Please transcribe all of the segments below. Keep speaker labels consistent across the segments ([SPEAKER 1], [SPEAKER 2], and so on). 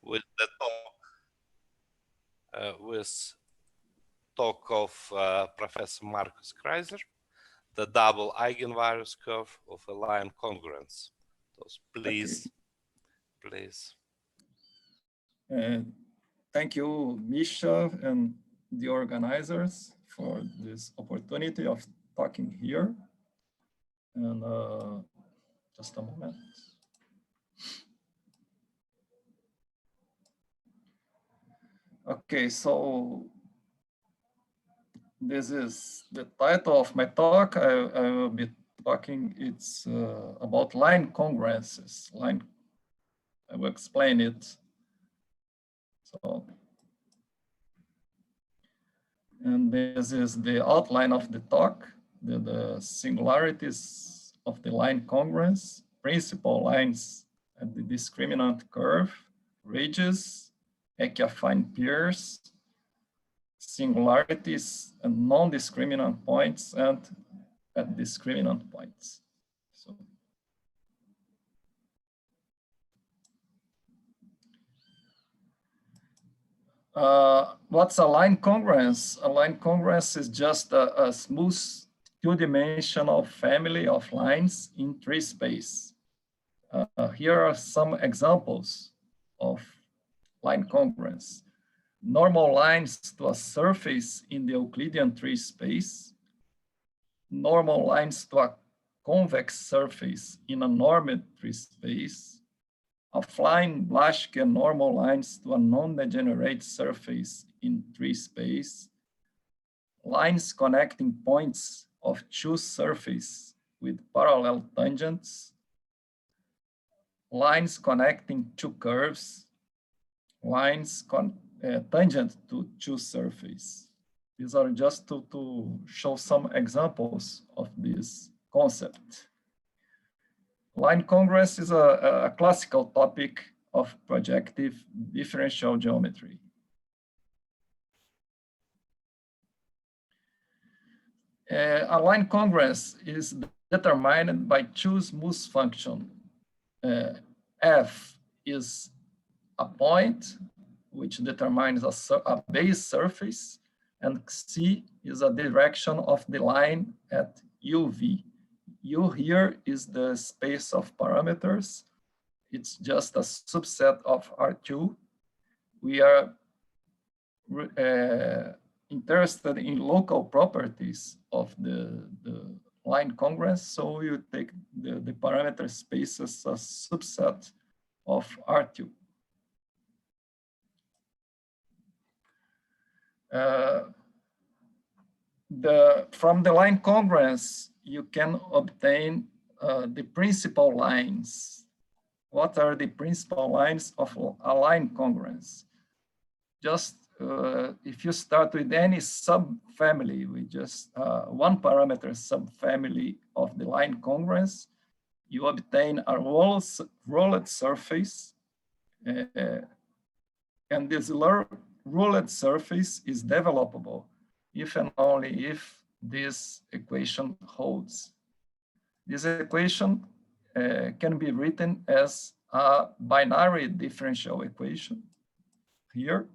[SPEAKER 1] with the talk of Professor Marcos Craizer, the double eigenvalues curve of a line congruence. So please, please.
[SPEAKER 2] Thank you, Misha, and the organizers for this opportunity of talking here. And just a moment. Okay, so this is the title of my talk. I will be talking, it's about line congruences. I will explain it. So, and this is the outline of the talk, the singularities of the line congruence, principal lines at the discriminant curve, ridges, uiaffine pairs, singularities and non-discriminant points, and at discriminant points. So, what's a line congruence? A line congruence is just a smooth two-dimensional family of lines in tree space. Here are some examples of line congruence. Normal lines to a surface in the Euclidean tree space, normal lines to a convex surface in a normed tree space, affine Blaschke normal lines to a non-degenerate surface in tree space, lines connecting points of two surfaces with parallel tangents, lines connecting two curves, lines tangent to two surfaces. These are just to show some examples of this concept. Line congruence is a classical topic of projective differential geometry. A line congruence is determined by two smooth functions. F is a point which determines a base surface, and C is a direction of the line at UV. U here is the space of parameters. It's just a subset of R2. We are interested in local properties of the line congruence, so you take the parameter space as a subset of R2. From the line congruence, you can obtain the principal lines. What are the principal lines of a line congruence? Just if you start with any subfamily, with just one parameter subfamily of the line congruence, you obtain a rolled surface, and this rolled surface is developable if and only if this equation holds. This equation can be written as a binary differential equation here.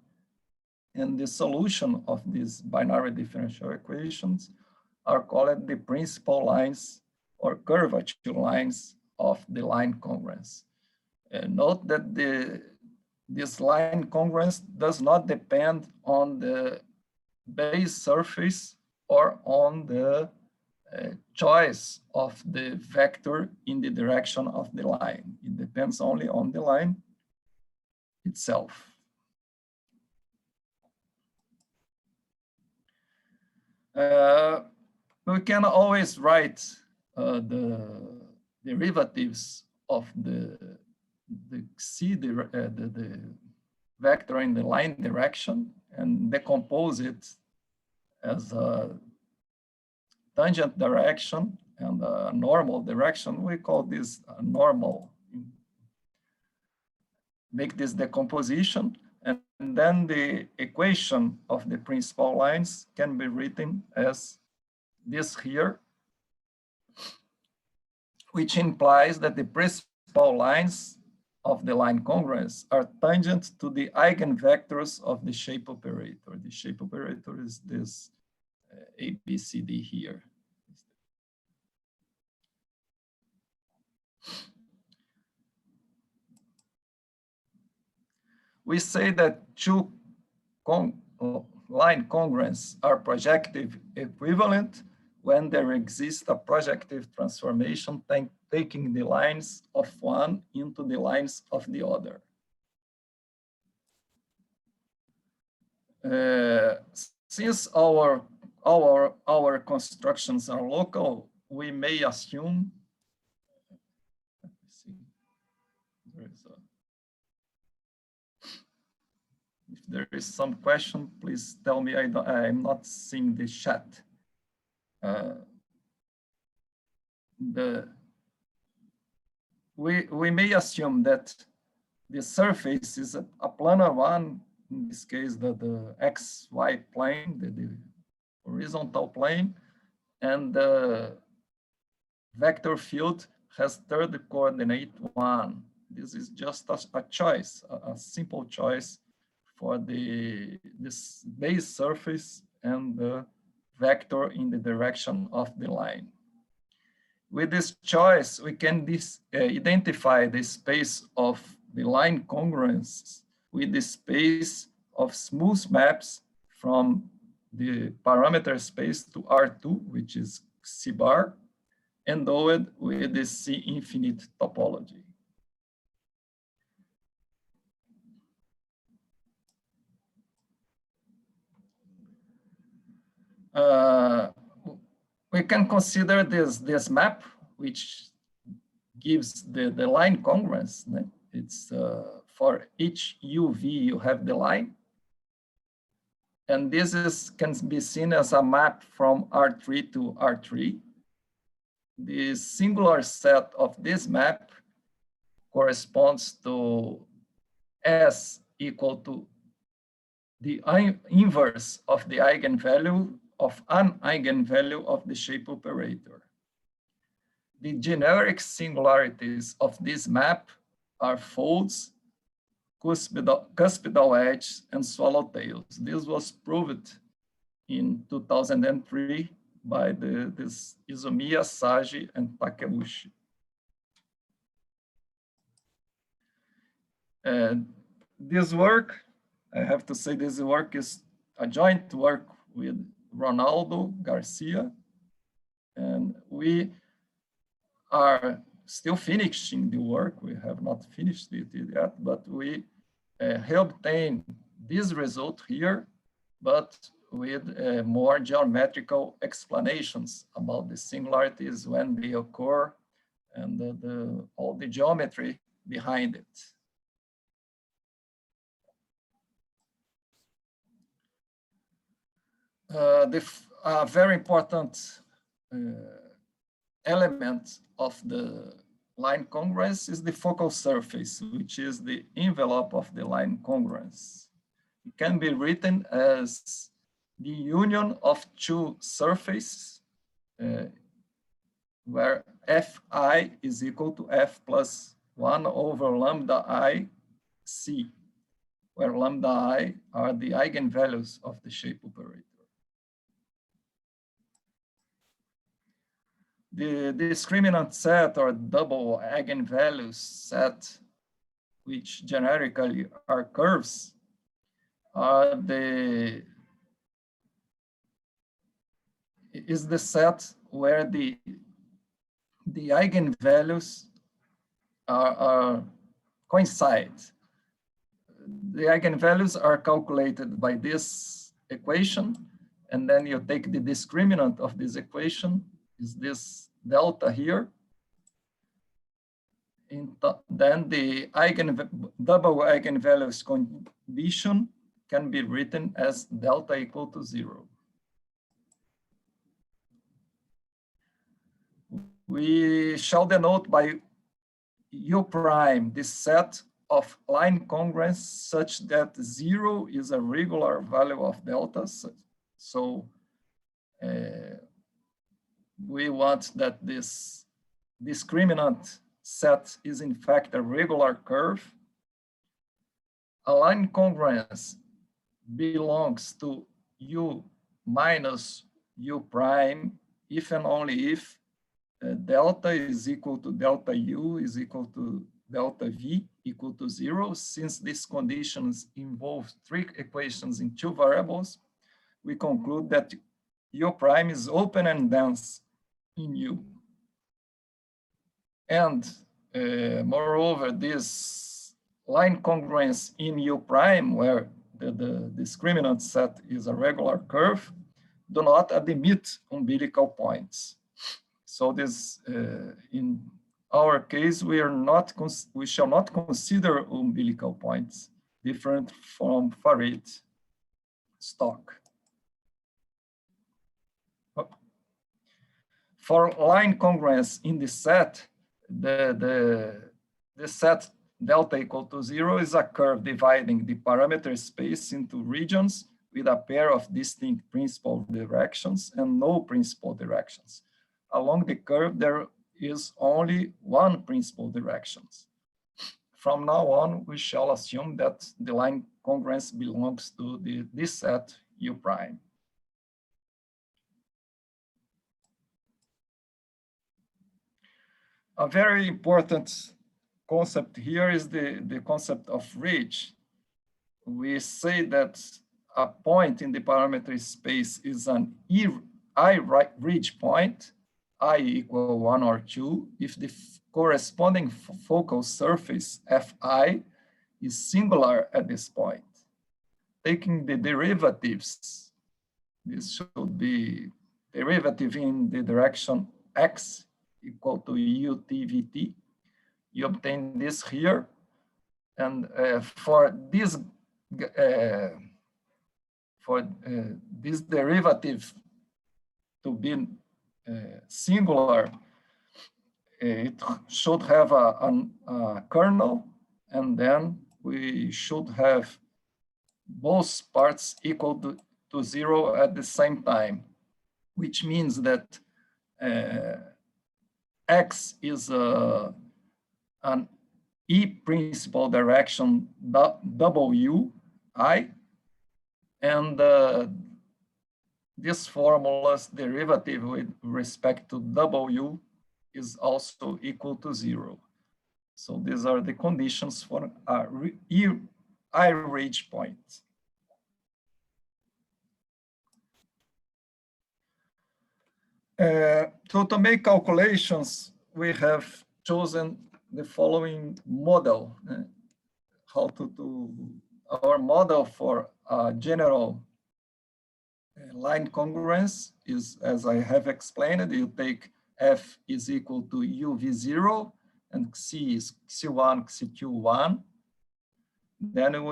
[SPEAKER 2] And the solution of these binary differential equations are called the principal lines or curvature lines of the line congruence. Note that this line congruence does not depend on the base surface or on the choice of the vector in the direction of the line. It depends only on the line itself. We can always write the derivatives of the vector in the line direction and decompose it as a tangent direction and a normal direction. We call this a normal. Make this decomposition, and then the equation of the principal lines can be written as this here, which implies that the principal lines of the line congruence are tangent to the eigenvectors of the shape operator. The shape operator is this A, B, C, D here. We say that two line congruence are projective equivalent when there exists a projective transformation taking the lines of one into the lines of the other. Since our constructions are local, we may assume, let me see, if there is some question, please tell me. I'm not seeing the chat. We may assume that the surface is a planar one, in this case, the XY plane, the horizontal plane, and the vector field has third coordinate 1. This is just a choice, a simple choice for this base surface and the vector in the direction of the line. With this choice, we can identify the space of the line congruence with the space of smooth maps from the parameter space to R2, which is C bar, endowed with the C infinite topology. We can consider this map, which gives the line congruence. It's for each UV, you have the line. And this can be seen as a map from R3 to R3. The singular set of this map corresponds to S equal to the inverse of the eigenvalue of an eigenvalue of the shape operator. The generic singularities of this map are folds, cuspidal edge, and swallowtails. This was proved in 2003 by this Izumiya, Saji, and Takeuchi. This work, I have to say, this work is a joint work with Ronaldo, Garcia, and we are still finishing the work. We have not finished it yet, but we obtained this result here, but with more geometrical explanations about the singularities when they occur and all the geometry behind it. A very important element of the line congruence is the focal surface, which is the envelope of the line congruence. It can be written as the union of two surfaces where Fi is equal to F plus 1 over lambda I C, where lambda I are the eigenvalues of the shape operator. The discriminant set or double eigenvalues set, which generically are curves, are is the set where the eigenvalues are coincide. The eigenvalues are calculated by this equation, and then you take the discriminant of this equation, is this delta here. Then the double eigenvalues condition can be written as delta equal to 0. We shall denote by U prime this set of line congruence such that 0 is a regular value of delta. So we want that this discriminant set is in fact a regular curve. A line congruence belongs to U minus U prime if and only if delta is equal to delta U is equal to delta V equal to 0. Since these conditions involve three equations in two variables, we conclude that U prime is open and dense in U. And moreover, this line congruence in U prime, where the discriminant set is a regular curve, do not admit umbilical points. So this, in our case, we shall not consider umbilical points different from Farid stock. For line congruence in the set, the set delta equal to 0 is a curve dividing the parameter space into regions with a pair of distinct principal directions and no principal directions. Along the curve, there is only one principal direction. From now on, we shall assume that the line congruence belongs to this set U prime. A very important concept here is the concept of ridge. We say that a point in the parameter space is an I-ridge point, I equal 1 or 2, if the corresponding focal surface, Fi, is singular at this point. Taking the derivatives, this should be derivative in the direction x equal to UTVT. You obtain this here. And for this derivative to be singular, it should have a kernel, and then we should have both parts equal to 0 at the same time, which means that x is an E principal direction W I, and this formula's derivative with respect to W is also equal to 0. So these are the conditions for a I-ridge point. To make calculations, we have chosen the following model. How to do our model for a general line congruence is, as I have explained, you take F is equal to UV0 and C is C1, C2, Then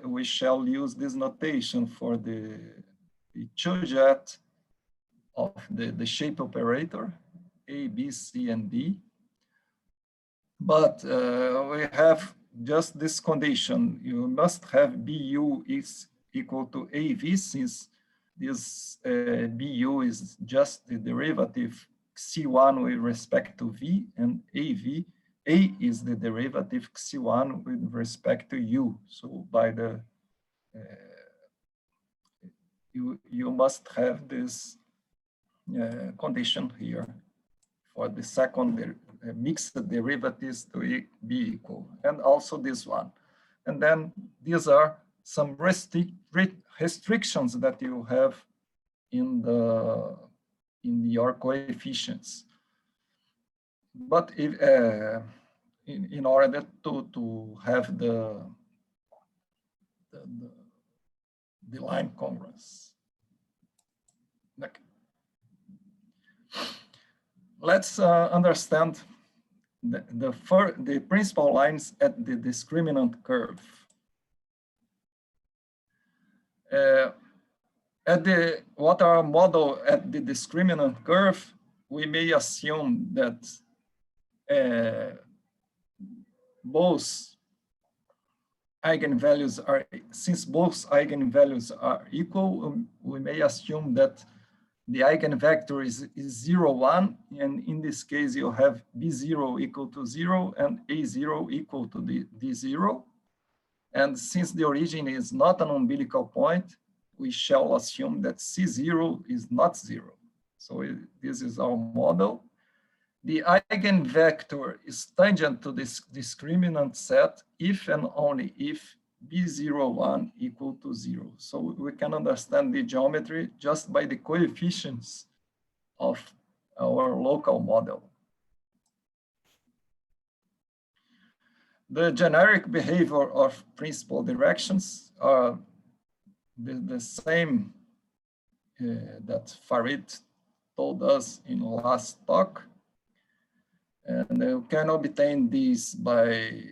[SPEAKER 2] we shall use this notation for the two-jet of the shape operator, A, B, C, and D. But we have just this condition. You must have BU is equal to AV, since this BU is just the derivative C1 with respect to V, and A is the derivative C1 with respect to U. So by the, you must have this condition here for the second mixed derivatives to be equal, and also this one. And then these are some restrictions that you have in your coefficients. But if, in order to have the line congruence. Okay. Let's understand the principal lines at the discriminant curve. What our model at the discriminant curve, we may assume that both eigenvalues are, since both eigenvalues are equal, we may assume that the eigenvector is 0, 1, and in this case you have B0 equal to 0 and A0 equal to D0. And since the origin is not an umbilical point, we shall assume that C0 is not 0. So this is our model. The eigenvector is tangent to this discriminant set if and only if B01 equal to 0. So we can understand the geometry just by the coefficients of our local model. The generic behavior of principal directions are the same that Farid told us in last talk. And you can obtain these by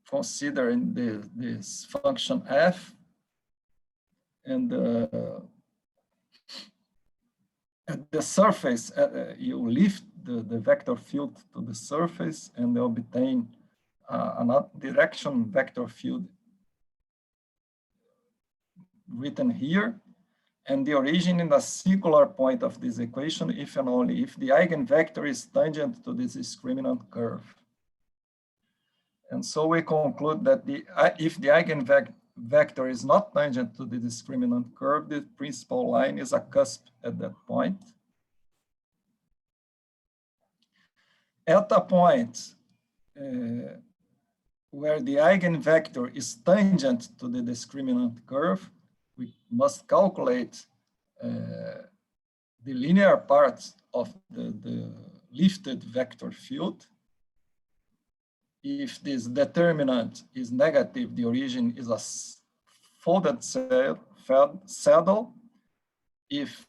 [SPEAKER 2] considering this function f, and at the surface, you lift the vector field to the surface and obtain a direction vector field written here, and the origin in a singular point of this equation if and only if the eigenvector is tangent to this discriminant curve. And so we conclude that if the eigenvector is not tangent to the discriminant curve, the principal line is a cusp at that point. At a point where the eigenvector is tangent to the discriminant curve, we must calculate the linear part of the lifted vector field. If this determinant is negative, the origin is a folded saddle. If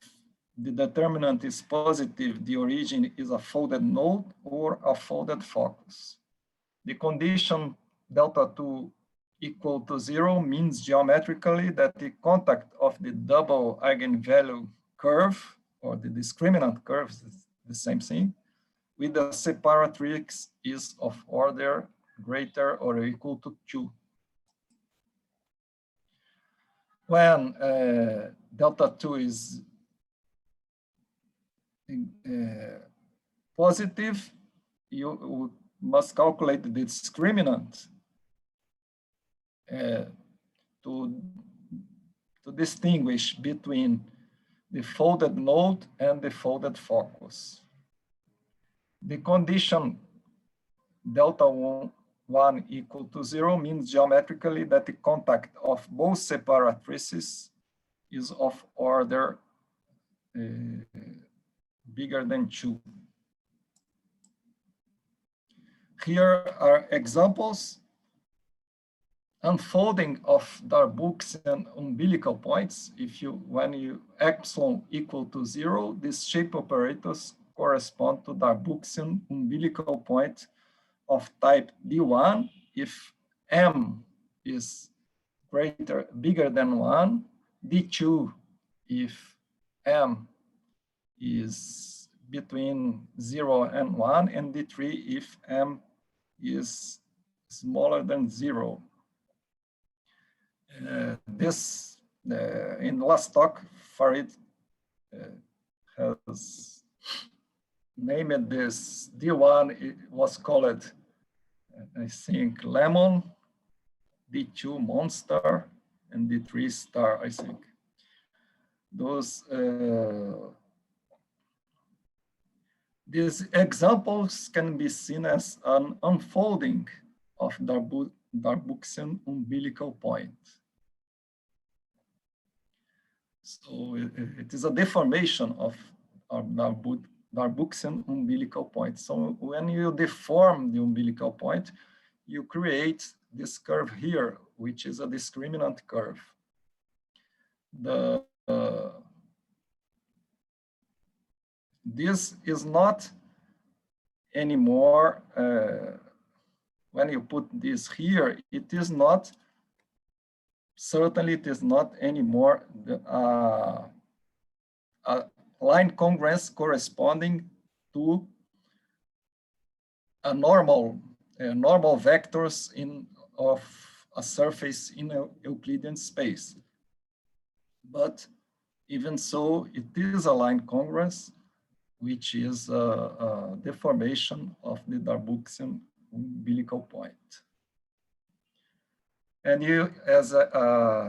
[SPEAKER 2] the determinant is positive, the origin is a folded node or a folded focus. The condition delta 2 equal to 0 means geometrically that the contact of the double eigenvalue curve or the discriminant curve is the same thing with the separatrix is of order greater or equal to 2. When delta 2 is positive, you must calculate the discriminant to distinguish between the folded node and the folded focus. The condition delta 1 equal to 0 means geometrically that the contact of both separatrices is of order bigger than 2. Here are examples. Unfolding of Darboux-and umbilical points. When you epsilon equal to 0, these shape operators correspond to Darboux-and umbilical point of type D1 if M is bigger than 1, D2 if M is between 0 and 1, and D3 if M is smaller than 0. In the last talk, Farid has named this D1, it was called, I think, lemon, D2 monster, and D3 star, I think. These examples can be seen as an unfolding of Darboux-and umbilical point. So it is a deformation of our Darboux-and umbilical point. So when you deform the umbilical point, you create this curve here, which is a discriminant curve. This is not anymore, when you put this here, it is not, certainly it is not anymore a line congruence corresponding to a normal vectors of a surface in a Euclidean space. But Even so, it is a line congruence, which is a deformation of the Darboxian umbilical point. And you, as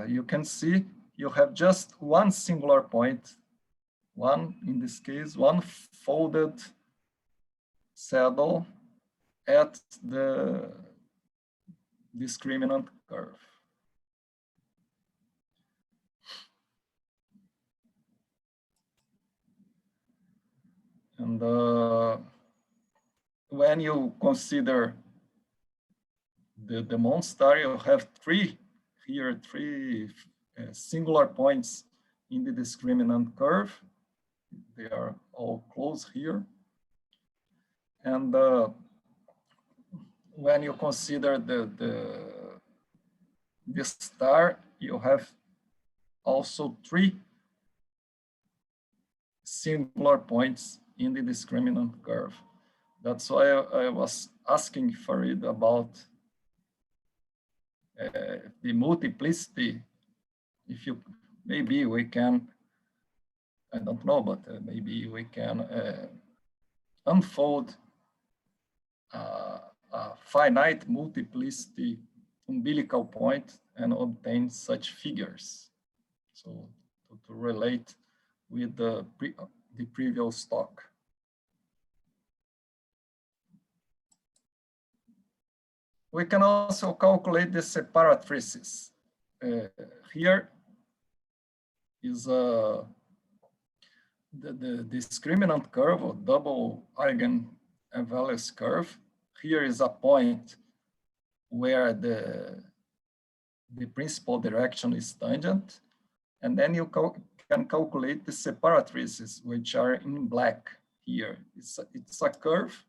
[SPEAKER 2] you can see, you have just one singular point, one, in this case, one folded saddle at the discriminant curve. And when you consider the monster, you have three singular points in the discriminant curve. They are all close here. And when you consider the star, you have also three singular points in the discriminant curve. That's why I was asking Farid about the multiplicity. If you, maybe we can, I don't know, but maybe we can unfold a finite multiplicity umbilical point and obtain such figures. So to relate with the previous talk. We can also calculate the separatrices. Here is the discriminant curve or double eigenvalues curve. Here is a point where the principal direction is tangent. And then you can calculate the separatrices, which are in black here. It's a curve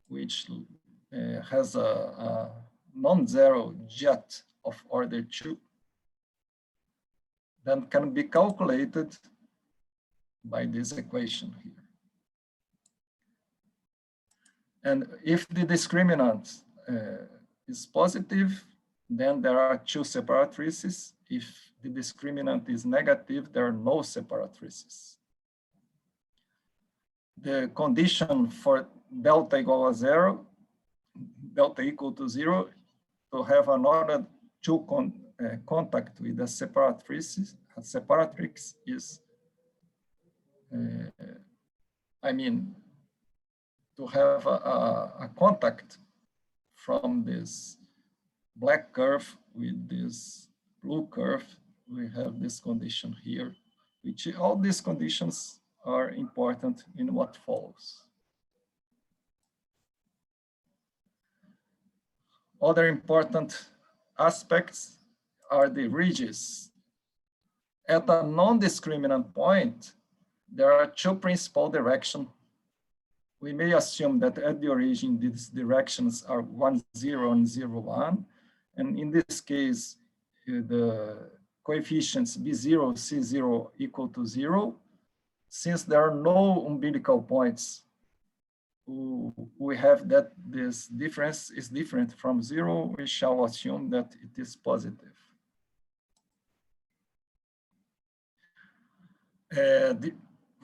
[SPEAKER 2] which has a non-zero jet of order 2, then can be calculated by this equation here. And if the discriminant is positive, then there are two separatrices. If the discriminant is negative, there are no separatrices. The condition for delta equal to 0, to have another two contact with the separatrix is, I mean, to have a contact from this black curve with this blue curve, we have this condition here, which all these conditions are important in what follows. Other important aspects are the ridges. At a non-discriminant point, there are two principal directions. We may assume that at the origin, these directions are 1, 0, and 0, 1. And in this case, the coefficients B0, C0 equal to 0. Since there are no umbilical points, we have that this difference is different from 0. We shall assume that it is positive.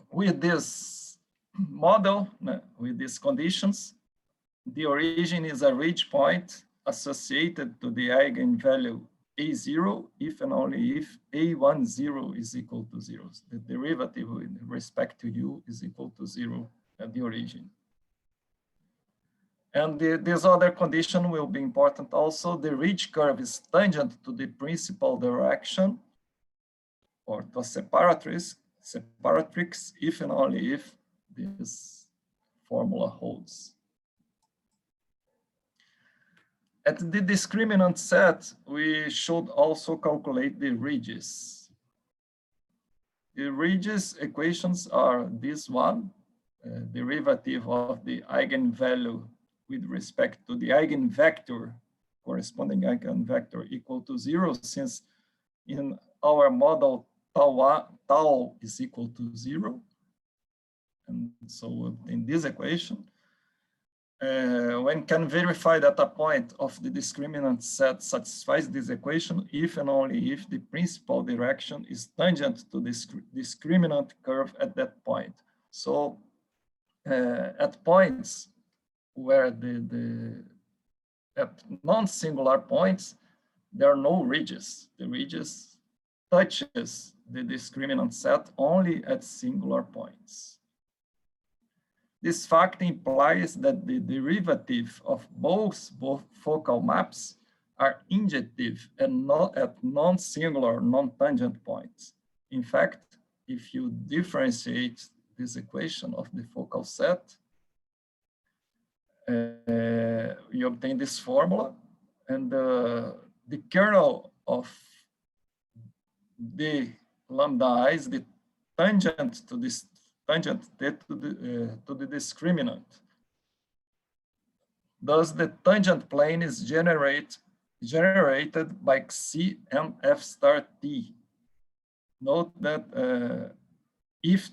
[SPEAKER 2] With this model, with these conditions, the origin is a ridge point associated to the eigenvalue A0 if and only if A10 is equal to 0. The derivative with respect to u is equal to 0 at the origin. And this other condition will be important also. The ridge curve is tangent to the principal direction or to a separatrix if and only if this formula holds. At the discriminant set, we should also calculate the ridges. The ridges equations are this one, derivative of the eigenvalue with respect to the eigenvector, corresponding eigenvector equal to 0, since in our model, tau is equal to 0. And so in this equation, one can verify that a point of the discriminant set satisfies this equation if and only if the principal direction is tangent to the discriminant curve at that point. So at points where at non-singular points, there are no ridges. The ridges touches the discriminant set only at singular points. This fact implies that the derivative of both focal maps are injective and not at non-singular, non-tangent points. In fact, if you differentiate this equation of the focal set, you obtain this formula, and the kernel of the lambda I is the tangent to this to the discriminant. Thus, the tangent plane is generated by C and F star T. Note that if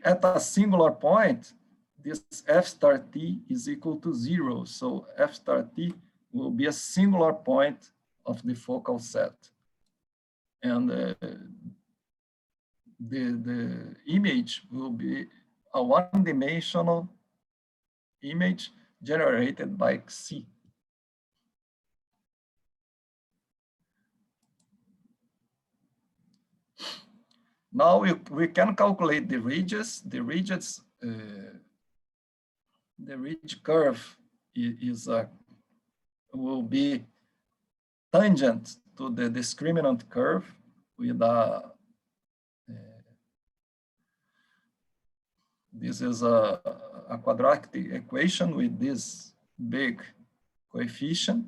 [SPEAKER 2] at a singular point, this F star T is equal to 0. So F star T will be a singular point of the focal set. And the image will be a one-dimensional image generated by C. Now we can calculate the ridges. The ridge curve will be tangent to the discriminant curve with this is a quadratic equation with this big coefficient.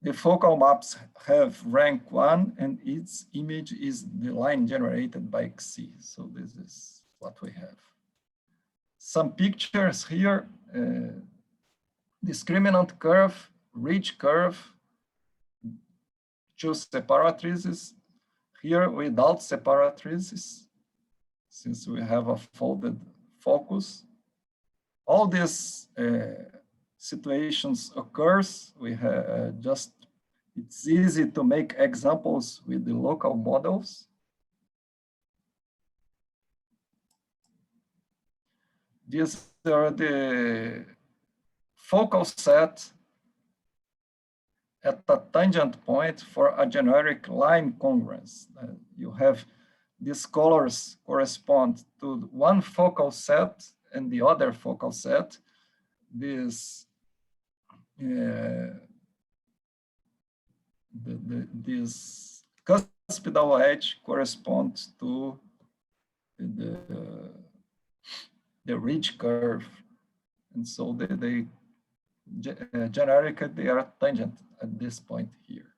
[SPEAKER 2] The focal maps have rank 1, and its image is the line generated by Xi. So this is what we have. Some pictures here, discriminant curve, ridge curve, two separatrices, here without separatrices, since we have a folded focus. All these situations occurs. We have it's easy to make examples with the local models. These are the focal set at a tangent point for a generic line congruence. You have these colors correspond to one focal set and the other focal set. This this cuspidal edge corresponds to the ridge curve, and so they generically they are tangent at this point here.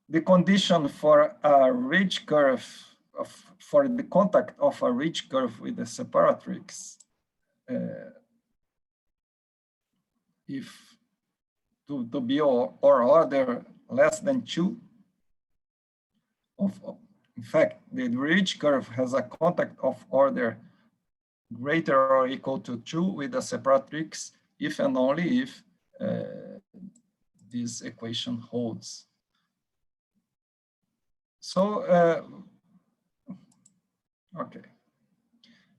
[SPEAKER 2] The condition for a ridge curve for the contact of a ridge curve with the separatrix, if to be or order less than 2, in fact, the ridge curve has a contact of order greater or equal to 2 with the separatrix if and only if this equation holds. So, okay.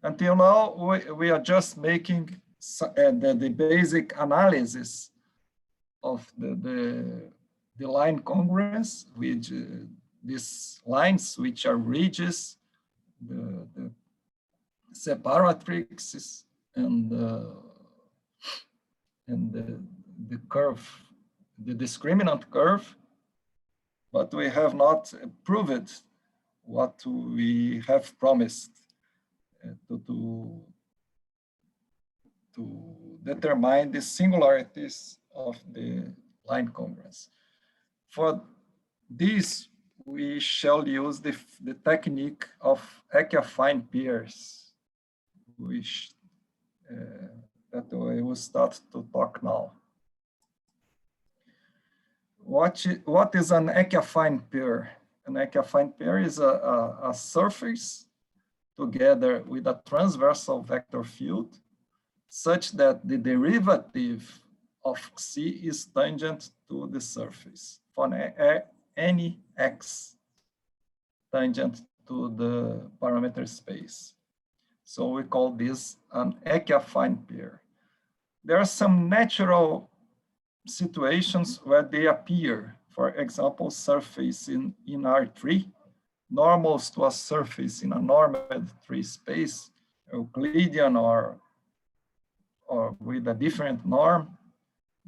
[SPEAKER 2] Until now, we are just making the basic analysis of the line congruence, which these lines, which are ridges, the separatrixes, and the curve, the discriminant curve, but we have not proved what we have promised to determine the singularities of the line congruence. For this, we shall use the technique of uiaffine pairs, which that we will start to talk now. what is an uiaffine pair? An uiaffine pair is a surface together with a transversal vector field such that the derivative of C is tangent to the surface for any x tangent to the parameter space. So we call this an uiaffine pair. There are some natural situations where they appear. For example, surface in R3, normals to a surface in a normed 3 space, Euclidean or with a different norm.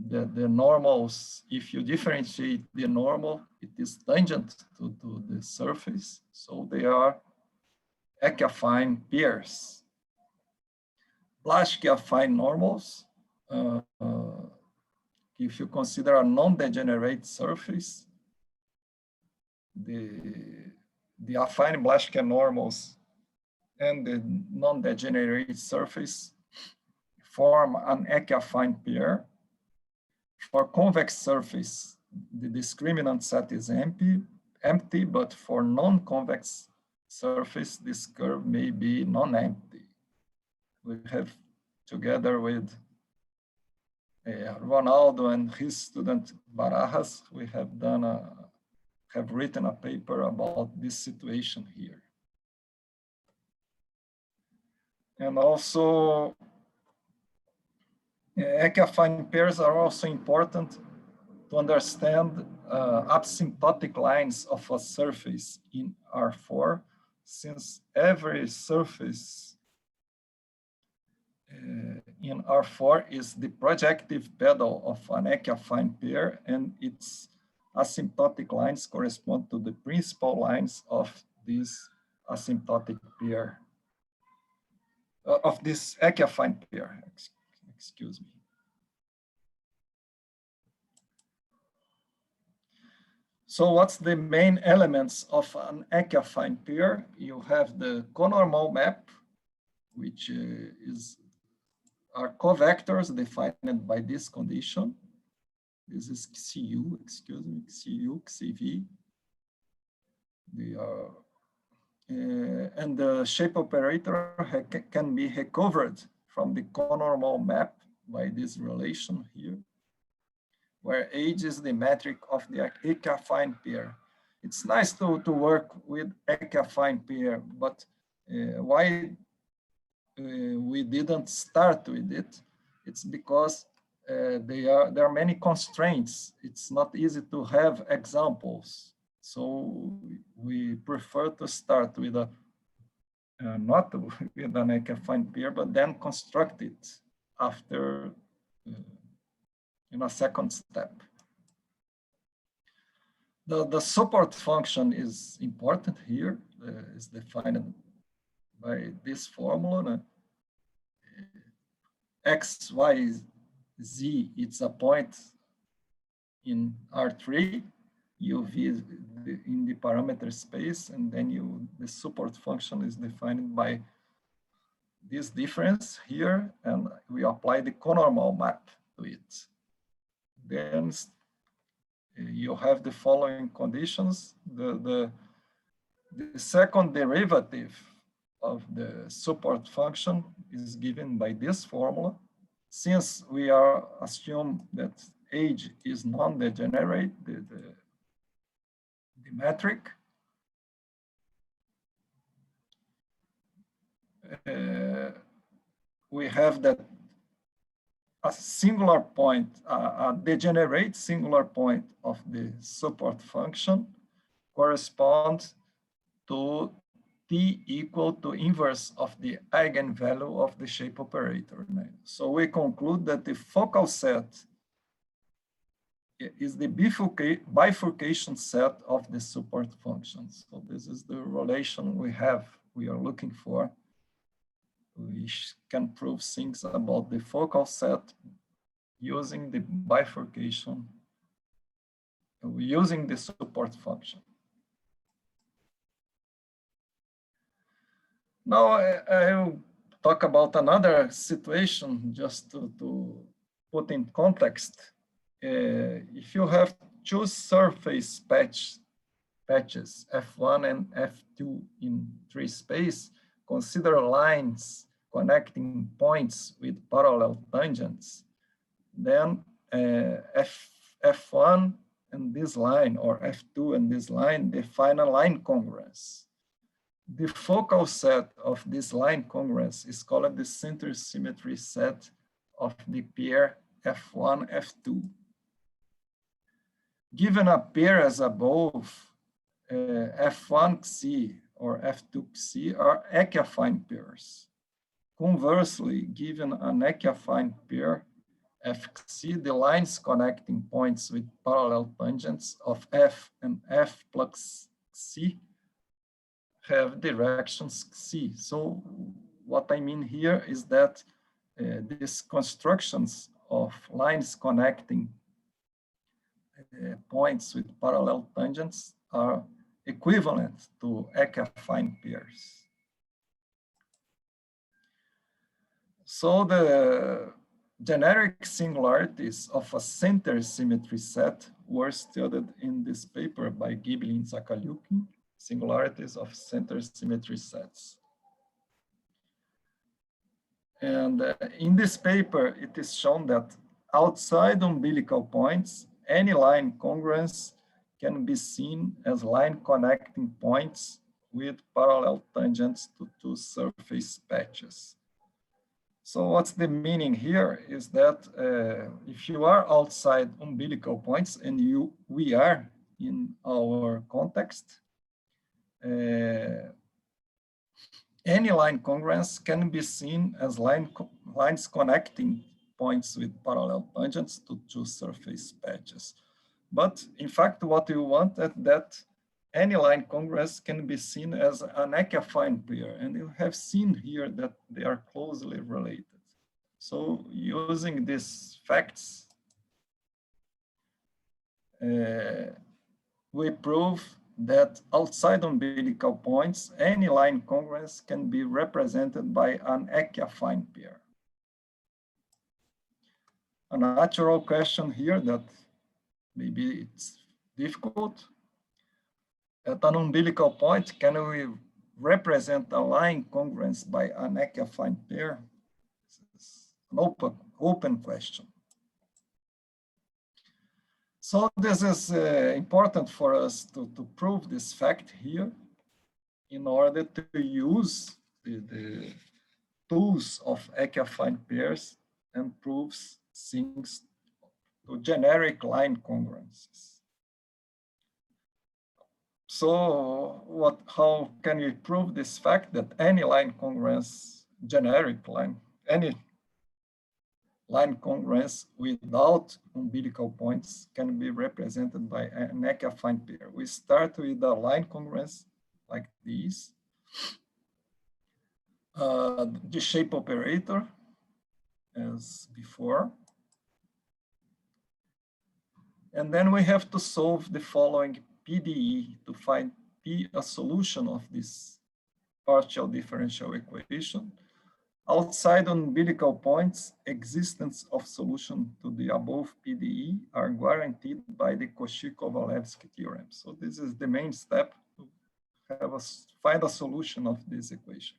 [SPEAKER 2] The normals, if you differentiate the normal, it is tangent to the surface. So they are uiaffine pairs. Blaschke-affine normals, if you consider a non-degenerate surface, the affine Blaschke normals and the non-degenerate surface form an uiaffine pair. For convex surface, the discriminant set is empty, but for non-convex surface, this curve may be non-empty. We have, together with Ronaldo and his student Barajas, we have written a paper about this situation here. And also, uiaffine pairs are also important to understand asymptotic lines of a surface in R4, since every surface in R4 is the projective pedal of an uiaffine pair, and its asymptotic lines correspond to the principal lines of this asymptotic pair, of this uiaffine pair, excuse me. So what's the main elements of an uiaffine pair? You have the conormal map, which are covectors defined by this condition. This is Xu, excuse me, Xu, Xv. They are, and the shape operator can be recovered from the conormal map by this relation here, where H is the metric of the uiaffine pair. It's nice to work with uiaffine pair, but why we didn't start with it? It's because there are many constraints. It's not easy to have examples. So we prefer to start with not with an uiaffine pair, but then construct it after in a second step. The support function is important here. Is defined by this formula. X, Y, Z, it's a point in R3, UV is in the parameter space, and then the support function is defined by this difference here, and we apply the conormal map to it. Then you have the following conditions. The second derivative of the support function is given by this formula. Since we are assume that H is non-degenerate, the metric, we have that a singular point, a degenerate singular point of the support function corresponds to T equal to inverse of the eigenvalue of the shape operator. So we conclude that the focal set is the bifurcation set of the support functions. So this is the relation we are looking for. We can prove things about the focal set using the bifurcation, using the support function. Now I'll talk about another situation just to put in context. If you have choose surface patches F1 and F2 in tree space, consider lines connecting points with parallel tangents, then F1 and this line, or F2 and this line, define a line congruence. The focal set of this line congruence is called the center symmetry set of the pair F1, F2. Given a pair as above, F1C or F2C are uiaffine pairs. Conversely, given an uiaffine pair, FC, the lines connecting points with parallel tangents of F and F plus C have directions C. So what I mean here is that these constructions of lines connecting points with parallel tangents are equivalent to uiaffine pairs. So the generic singularities of a center symmetry set were studied in this paper by Ghibli and Zakaliukin, singularities of center symmetry sets. And in this paper, it is shown that outside umbilical points, any line congruence can be seen as line connecting points with parallel tangents to two surface patches. So what's the meaning here is that if you are outside umbilical points, and we are in our context, any line congruence can be seen as lines connecting points with parallel tangents to two surface patches. But in fact, what you want is that any line congruence can be seen as an uiaffine pair, and you have seen here that they are closely related. So using these facts, we prove that outside umbilical points, any line congruence can be represented by an uiaffine pair. A natural question here that maybe it's difficult. At an umbilical point, can we represent a line congruence by an uiaffine pair? This is an open question. So this is important for us to prove this fact here in order to use the tools of uiaffine pairs and proves things to generic line congruences. So how can we prove this fact that any line congruence, generic line, any line congruence without umbilical points can be represented by an uiaffine pair? We start with a line congruence like this, the shape operator as before. And then we have to solve the following PDE to find a solution of this partial differential equation. Outside umbilical points, existence of solution to the above PDE are guaranteed by the Cauchy-Kovalevsky theorem. So this is the main step to find a solution of this equation.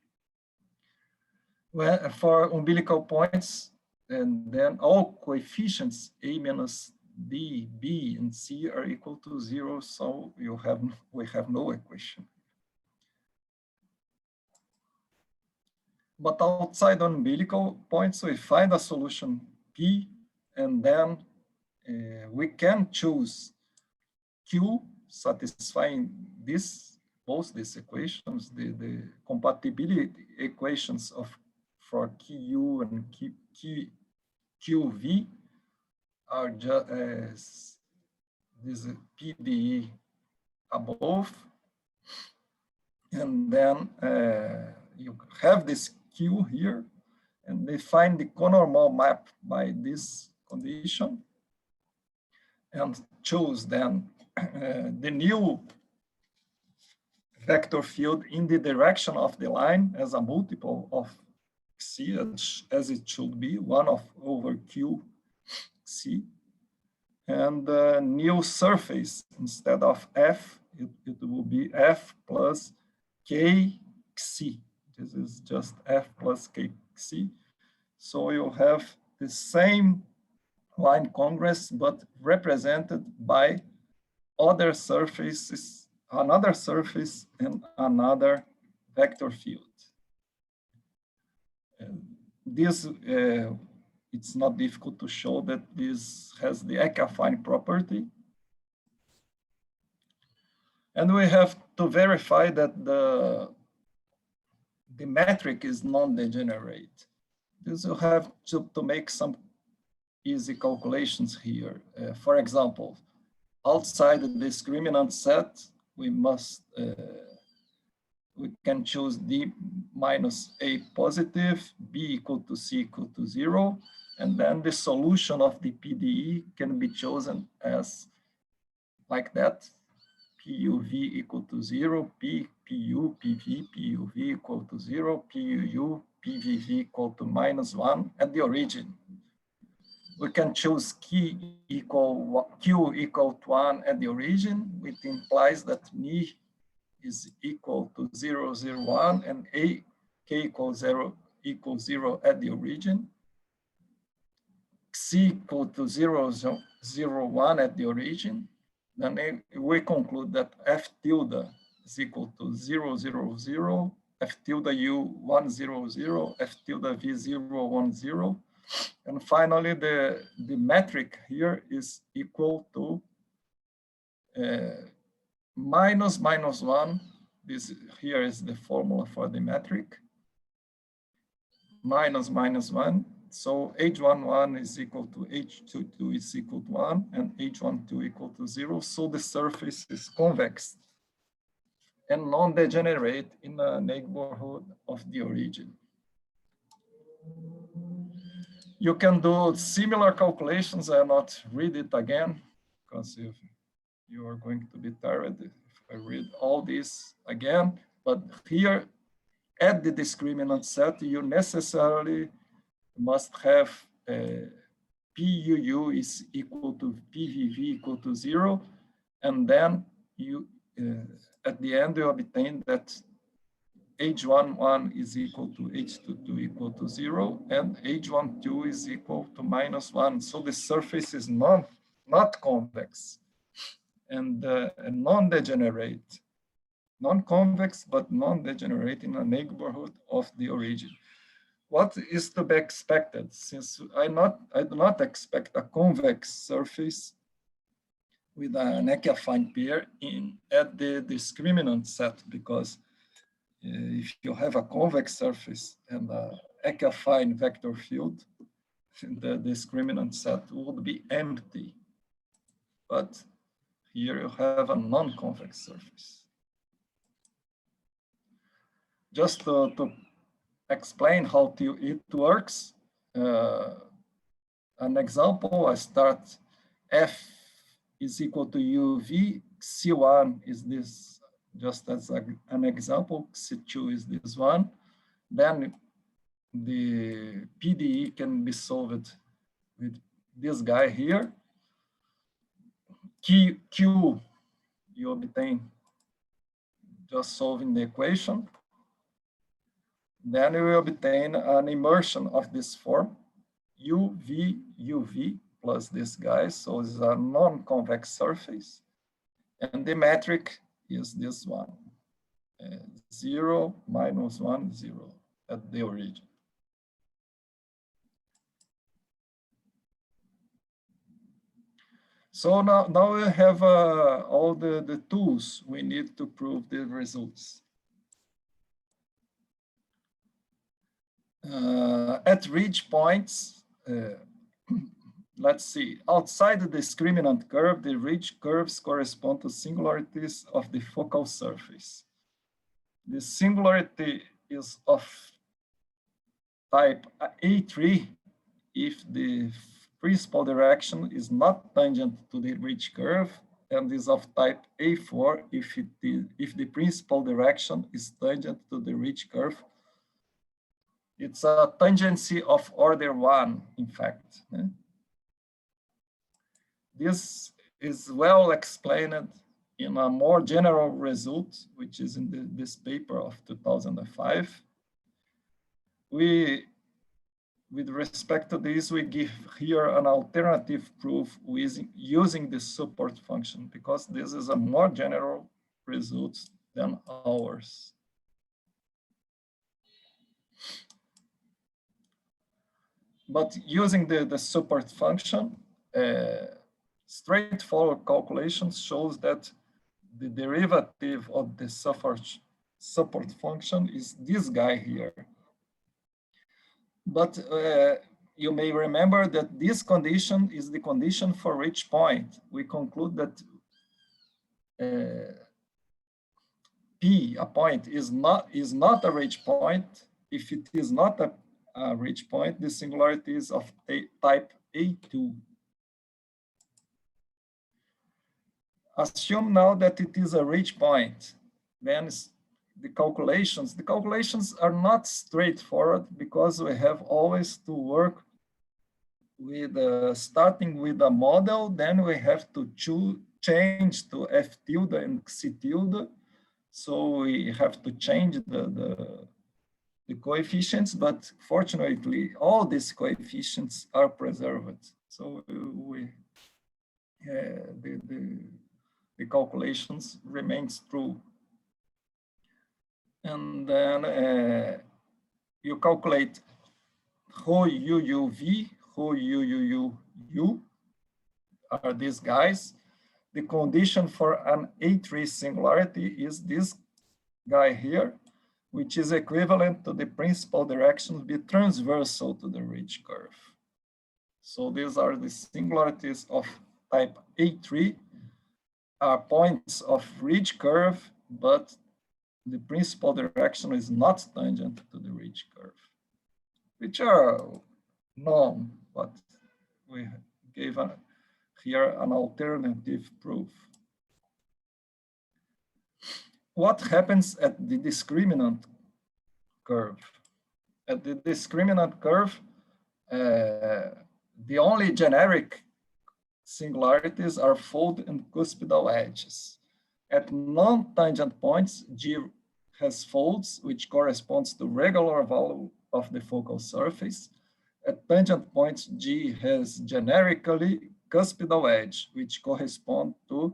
[SPEAKER 2] Well, for umbilical points, and then all coefficients A minus D, B, and C are equal to 0, so we have no equation. But outside umbilical points, we find a solution P, and then we can choose Q satisfying both these equations, the compatibility equations for QU and QV are just this PDE above, and then you have this Q here, and they find the conormal map by this condition, and choose then the new vector field in the direction of the line as a multiple of C, as it should be, 1 over Q C. And the new surface, instead of f, it will be f plus kc. This is just f plus kc. So you have the same line congruence, but represented by other surfaces, another surface and another vector field. This, it's not difficult to show that this has the uiaffine property. And we have to verify that the metric is non-degenerate. This will have to make some easy calculations here. For example, outside the discriminant set, we must, we can choose D minus A positive, B equal to C equal to 0, and then the solution of the PDE can be chosen as like that. PUV equal to 0, PU, PV, PUV equal to 0, PUU, PVV equal to -1 at the origin. We can choose Q equal to 1 at the origin, which implies that mi is equal to 0, 0, 1, and A, K equals 0 at the origin. C equal to 0, 0, 1 at the origin. Then we conclude that F tilde is equal to 0, 0, 0, F tilde U 1, 0, 0, F tilde V 0, 1, 0. And finally, the metric here is equal to minus 1. This here is the formula for the metric. Minus 1. So H11 is equal to H22 is equal to 1 and H12 equal to 0. So the surface is convex and non-degenerate in the neighborhood of the origin. You can do similar calculations. I will not read it again because you are going to be tired if I read all this again. But here at the discriminant set, you necessarily must have PUU is equal to PVV equal to 0. And then you, at the end, you obtain that H11 is equal to H22 equal to 0, and H12 is equal to -1. So the surface is not convex and non-degenerate. Non-convex, but non-degenerate in a neighborhood of the origin. What is to be expected? Since I do not expect a convex surface with an uiaffine pair at the discriminant set, because if you have a convex surface and a uiaffine vector field, the discriminant set would be empty. But here you have a non-convex surface. Just to explain how it works, an example, I start F is equal to UV, C1 is this, just as an example, C2 is this one. Then the PDE can be solved with this guy here. Q you obtain just solving the equation. Then we will obtain an immersion of this form, UV plus this guy. So it's a non-convex surface. And the metric is this one, 0, -1, 0 at the origin. So now we have all the tools we need to prove the results. At ridge points, let's see, outside the discriminant curve, the ridge curves correspond to singularities of the focal surface. The singularity is of type A3 if the principal direction is not tangent to the ridge curve, and is of type A4 if the principal direction is tangent to the ridge curve. It's a tangency of order 1, in fact. this is well explained in a more general result, which is in this paper of 2005. With respect to this, we give here an alternative proof using the support function, because this is a more general result than ours. But using the support function, straightforward calculations shows that the derivative of the support function is this guy here. But you may remember that this condition is the condition for each point. We conclude that P, a point, is not a ridge point. If it is not a ridge point, the singularity is of type A2. Assume now that it is a ridge point. Then the calculations are not straightforward, because we have always to work with starting with a model, then we have to change to F tilde and C tilde. So we have to change the coefficients, but fortunately, all these coefficients are preserved. So the calculations remains true. And then you calculate rho UUV, rho UUU are these guys. The condition for an A3 singularity is this guy here, which is equivalent to the principal direction be transversal to the ridge curve. So these are the singularities of type A3, are points of ridge curve, but the principal direction is not tangent to the ridge curve, which are known, but we gave here an alternative proof. What happens at the discriminant curve? At the discriminant curve, the only generic singularities are fold and cuspidal edges. At non-tangent points, G has folds, which corresponds to regular value of the focal surface. At tangent points, G has generically cuspidal edge, which correspond to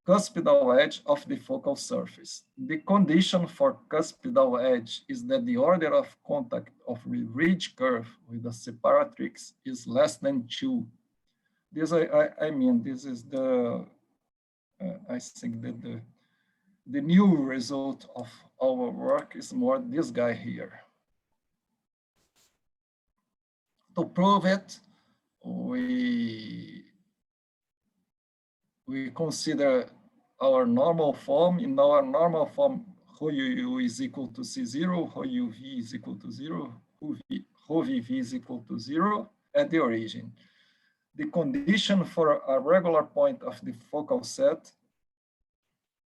[SPEAKER 2] cuspidal edge of the focal surface. The condition for cuspidal edge is that the order of contact of the ridge curve with the separatrix is less than 2. This, I mean, this is the, I think that the new result of our work is more this guy here. To prove it, we consider our normal form. In our normal form, rho UU is equal to C0, rho UV is equal to 0, rho VV is equal to 0 at the origin. The condition for a regular point of the focal set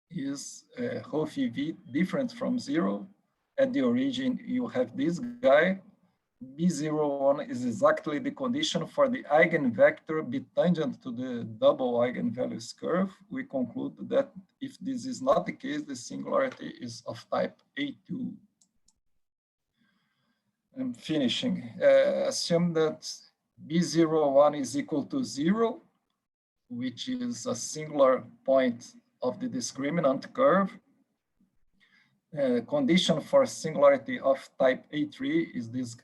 [SPEAKER 2] is rho VV different from 0. At the origin, you have this guy. B01 is exactly the condition for the eigenvector be tangent to the double eigenvalues curve. We conclude that if this is not the case, the singularity is of type A2. I'm finishing. Assume that B01 is equal to 0, which is a singular point of the discriminant curve. Condition for singularity of type A3 is this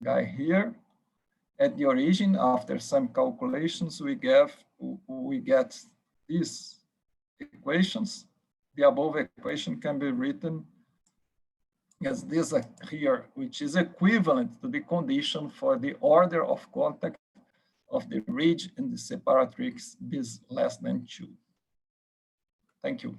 [SPEAKER 2] guy here. At the origin, after some calculations, we get these equations. The above equation can be written as this here, which is equivalent to the condition for the order of contact of the ridge and the separatrix is less than 2. Thank you.